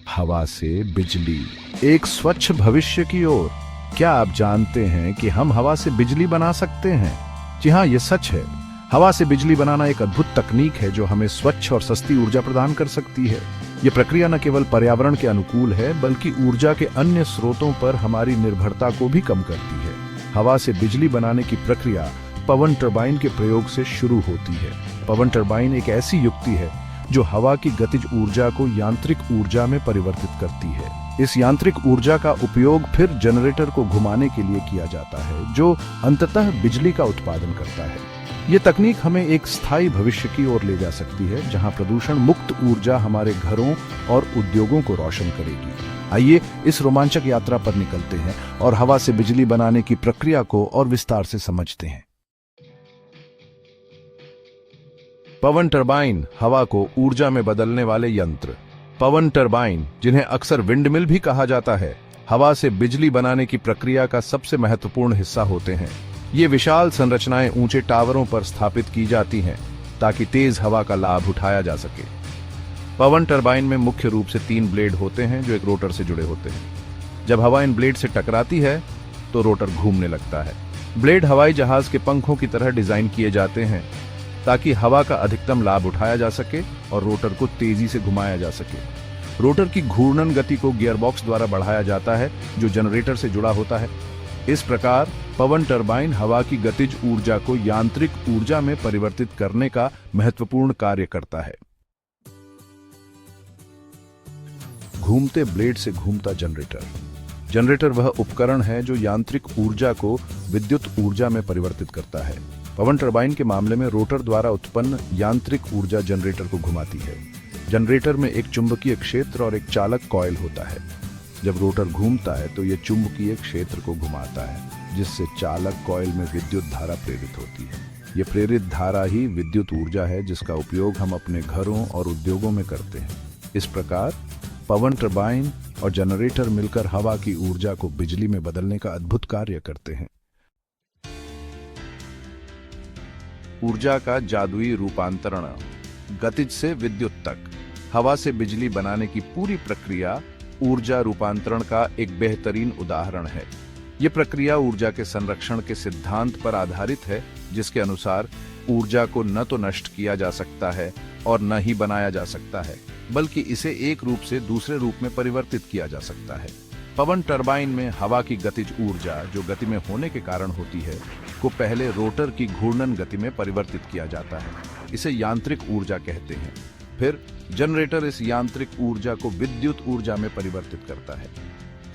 हवा से बिजली, एक स्वच्छ भविष्य की ओर। क्या आप जानते हैं कि हम हवा से बिजली बना सकते हैं? जी हाँ, ये सच है। हवा से बिजली बनाना एक अद्भुत तकनीक है जो हमें स्वच्छ और सस्ती ऊर्जा प्रदान कर सकती है। ये प्रक्रिया न केवल पर्यावरण के अनुकूल है, बल्कि ऊर्जा के अन्य स्रोतों पर हमारी निर्भरता को भी कम करती है। हवा से बिजली बनाने की प्रक्रिया पवन टरबाइन के प्रयोग से शुरू होती है। पवन टरबाइन एक ऐसी युक्ति है जो हवा की गतिज ऊर्जा को यांत्रिक ऊर्जा में परिवर्तित करती है। इस यांत्रिक ऊर्जा का उपयोग फिर जनरेटर को घुमाने के लिए किया जाता है, जो अंततः बिजली का उत्पादन करता है। ये तकनीक हमें एक स्थायी भविष्य की ओर ले जा सकती है, जहां प्रदूषण मुक्त ऊर्जा हमारे घरों और उद्योगों को रोशन करेगी। आइए इस रोमांचक यात्रा पर निकलते हैं और हवा से बिजली बनाने की प्रक्रिया को और विस्तार से समझते हैं। पवन टरबाइन, हवा को ऊर्जा में बदलने वाले यंत्र। पवन टरबाइन, जिन्हें अक्सर विंडमिल भी कहा जाता है, हवा से बिजली बनाने की प्रक्रिया का सबसे महत्वपूर्ण हिस्सा होते हैं। ये विशाल संरचनाएं ऊंचे टावरों पर स्थापित की जाती हैं ताकि तेज हवा का लाभ उठाया जा सके। पवन टरबाइन में मुख्य रूप से 3 ब्लेड होते हैं जो एक रोटर से जुड़े होते हैं। जब हवा इन ब्लेड से टकराती है तो रोटर घूमने लगता है। ब्लेड हवाई जहाज के पंखों की तरह डिजाइन किए जाते हैं ताकि हवा का अधिकतम लाभ उठाया जा सके और रोटर को तेजी से घुमाया जा सके। रोटर की घूर्णन गति को गियरबॉक्स द्वारा बढ़ाया जाता है जो जनरेटर से जुड़ा होता है। इस प्रकार पवन टरबाइन हवा की गतिज ऊर्जा को यांत्रिक ऊर्जा में परिवर्तित करने का महत्वपूर्ण कार्य करता है। घूमते ब्लेड से घूमता जनरेटर। जनरेटर वह उपकरण है जो यांत्रिक ऊर्जा को विद्युत ऊर्जा में परिवर्तित करता है। पवन टरबाइन के मामले में रोटर द्वारा उत्पन्न यांत्रिक ऊर्जा जनरेटर को घुमाती है। जनरेटर में एक चुंबकीय क्षेत्र और एक चालक कॉइल होता है। जब रोटर घूमता है तो यह चुंबकीय क्षेत्र को घुमाता है, जिससे चालक कॉइल में विद्युत धारा प्रेरित होती है। यह प्रेरित धारा ही विद्युत ऊर्जा है जिसका उपयोग हम अपने घरों और उद्योगों में करते हैं। इस प्रकार पवन टरबाइन और जनरेटर मिलकर हवा की ऊर्जा को बिजली में बदलने का अद्भुत कार्य करते हैं। ऊर्जा का जादुई रूपांतरण, गतिज से विद्युत तक। हवा से बिजली बनाने की पूरी प्रक्रिया ऊर्जा रूपांतरण का एक बेहतरीन उदाहरण है। यह प्रक्रिया ऊर्जा के संरक्षण के सिद्धांत पर आधारित है, जिसके अनुसार ऊर्जा को न तो नष्ट किया जा सकता है और न ही बनाया जा सकता है, बल्कि इसे एक रूप से दूसरे रूप में परिवर्तित किया जा सकता है। पवन टरबाइन में हवा की गतिज ऊर्जा, जो गति में होने के कारण होती है, को पहले रोटर की घूर्णन गति में परिवर्तित किया जाता है। इसे यांत्रिक ऊर्जा कहते हैं। फिर जनरेटर इस यांत्रिक ऊर्जा को विद्युत ऊर्जा में परिवर्तित करता है।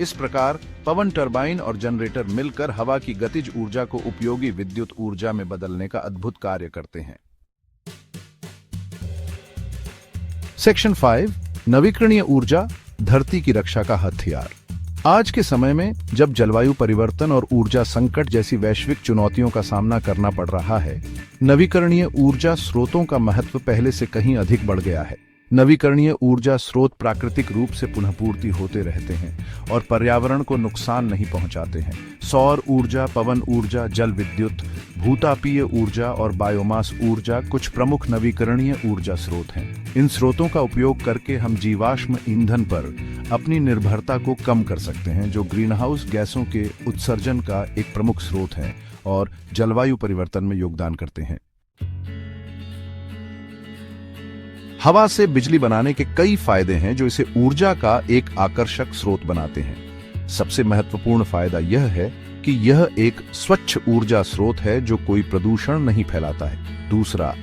इस प्रकार पवन टरबाइन और जनरेटर मिलकर हवा की गतिज ऊर्जा को उपयोगी विद्युत ऊर्जा में बदलने का अद्भुत कार्य करते हैं। सेक्शन 5, नवीकरणीय ऊर्जा, धरती की रक्षा का हथियार। आज के समय में जब जलवायु परिवर्तन और ऊर्जा संकट जैसी वैश्विक चुनौतियों का सामना करना पड़ रहा है, नवीकरणीय ऊर्जा स्रोतों का महत्व पहले से कहीं अधिक बढ़ गया है। नवीकरणीय ऊर्जा स्रोत प्राकृतिक रूप से पुनःपूर्ति होते रहते हैं और पर्यावरण को नुकसान नहीं पहुंचाते हैं। सौर ऊर्जा, पवन ऊर्जा, जल विद्युत, भूतापीय ऊर्जा और बायोमास ऊर्जा कुछ प्रमुख नवीकरणीय ऊर्जा स्रोत हैं। इन स्रोतों का उपयोग करके हम जीवाश्म ईंधन पर अपनी निर्भरता को कम कर सकते हैं, जो ग्रीनहाउस गैसों के उत्सर्जन का एक प्रमुख स्रोत है और जलवायु परिवर्तन में योगदान करते हैं। हवा से बिजली बनाने के कई फायदे हैं जो इसे ऊर्जा का एक आकर्षक स्रोत बनाते हैं। सबसे महत्वपूर्ण फायदा यह है कि यह एक स्वच्छ ऊर्जा स्रोत है जो कोई प्रदूषण नहीं फैलाता है। दूसरा,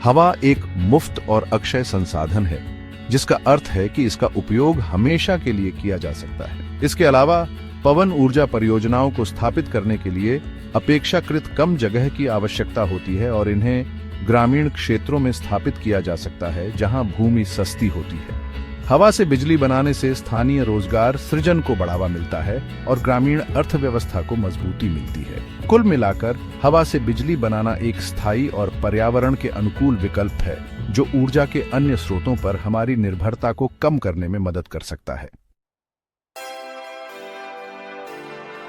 हवा एक मुफ्त और अक्षय संसाधन है, जिसका अर्थ है कि इसका उपयोग हमेशा के लिए किया जा सकता है। इसके अलावा पवन ऊर्जा परियोजनाओं को स्थापित करने के लिए अपेक्षाकृत कम जगह की आवश्यकता होती है और इन्हें ग्रामीण क्षेत्रों में स्थापित किया जा सकता है, जहां भूमि सस्ती होती है। हवा से बिजली बनाने से स्थानीय रोजगार सृजन को बढ़ावा मिलता है और ग्रामीण अर्थव्यवस्था को मजबूती मिलती है। कुल मिलाकर हवा से बिजली बनाना एक स्थायी और पर्यावरण के अनुकूल विकल्प है, जो ऊर्जा के अन्य स्रोतों पर हमारी निर्भरता को कम करने में मदद कर सकता है।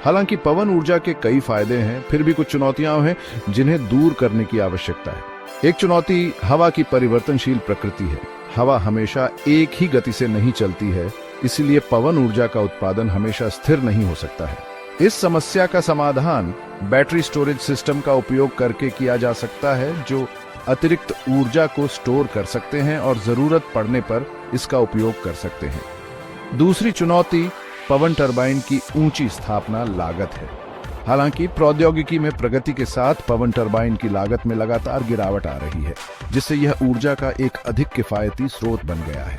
हालांकि पवन ऊर्जा के कई फायदे हैं, फिर भी कुछ चुनौतियां हैं जिन्हें दूर करने की आवश्यकता है। एक चुनौती हवा की परिवर्तनशील प्रकृति है। हवा हमेशा एक ही गति से नहीं चलती है, इसीलिए पवन ऊर्जा का उत्पादन हमेशा स्थिर नहीं हो सकता है। इस समस्या का समाधान बैटरी स्टोरेज सिस्टम का उपयोग करके किया जा सकता है, जो अतिरिक्त ऊर्जा को स्टोर कर सकते हैं और जरूरत पड़ने पर इसका उपयोग कर सकते हैं। दूसरी चुनौती पवन टरबाइन की ऊंची स्थापना लागत है। हालांकि प्रौद्योगिकी में प्रगति के साथ पवन टरबाइन की लागत में लगातार गिरावट आ रही है, जिससे यह ऊर्जा का एक अधिक किफायती स्रोत बन गया है।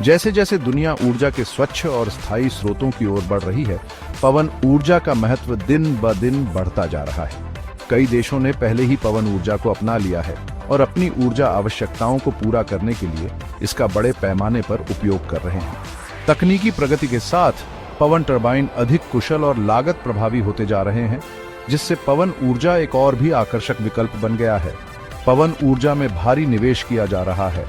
जैसे जैसे दुनिया ऊर्जा के स्वच्छ और स्थायी स्रोतों की ओर बढ़ रही है, पवन ऊर्जा का महत्व दिन ब दिन बढ़ता जा रहा है। कई देशों ने पहले ही पवन ऊर्जा को अपना लिया है और अपनी ऊर्जा आवश्यकताओं को पूरा करने के लिए इसका बड़े पैमाने पर उपयोग कर रहे हैं। तकनीकी प्रगति के साथ पवन टरबाइन अधिक कुशल और लागत प्रभावी होते जा रहे हैं, जिससे पवन ऊर्जा एक और भी आकर्षक विकल्प बन गया है। पवन ऊर्जा में भारी निवेश किया जा रहा है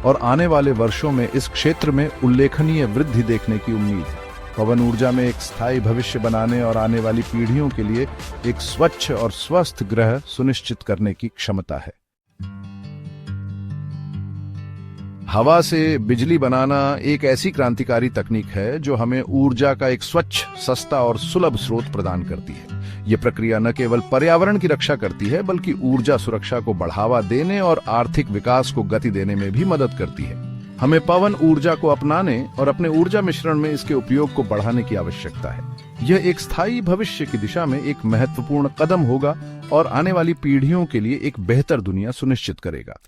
और आने वाले वर्षों में इस क्षेत्र में उल्लेखनीय वृद्धि देखने की उम्मीद है। पवन ऊर्जा में एक स्थायी भविष्य बनाने और आने वाली पीढ़ियों के लिए एक स्वच्छ और स्वस्थ ग्रह सुनिश्चित करने की क्षमता है। हवा से बिजली बनाना एक ऐसी क्रांतिकारी तकनीक है जो हमें ऊर्जा का एक स्वच्छ, सस्ता और सुलभ स्रोत प्रदान करती है। यह प्रक्रिया न केवल पर्यावरण की रक्षा करती है, बल्कि ऊर्जा सुरक्षा को बढ़ावा देने और आर्थिक विकास को गति देने में भी मदद करती है। हमें पवन ऊर्जा को अपनाने और अपने ऊर्जा मिश्रण में इसके उपयोग को बढ़ाने की आवश्यकता है। यह एक स्थायी भविष्य की दिशा में एक महत्वपूर्ण कदम होगा और आने वाली पीढ़ियों के लिए एक बेहतर दुनिया सुनिश्चित करेगा।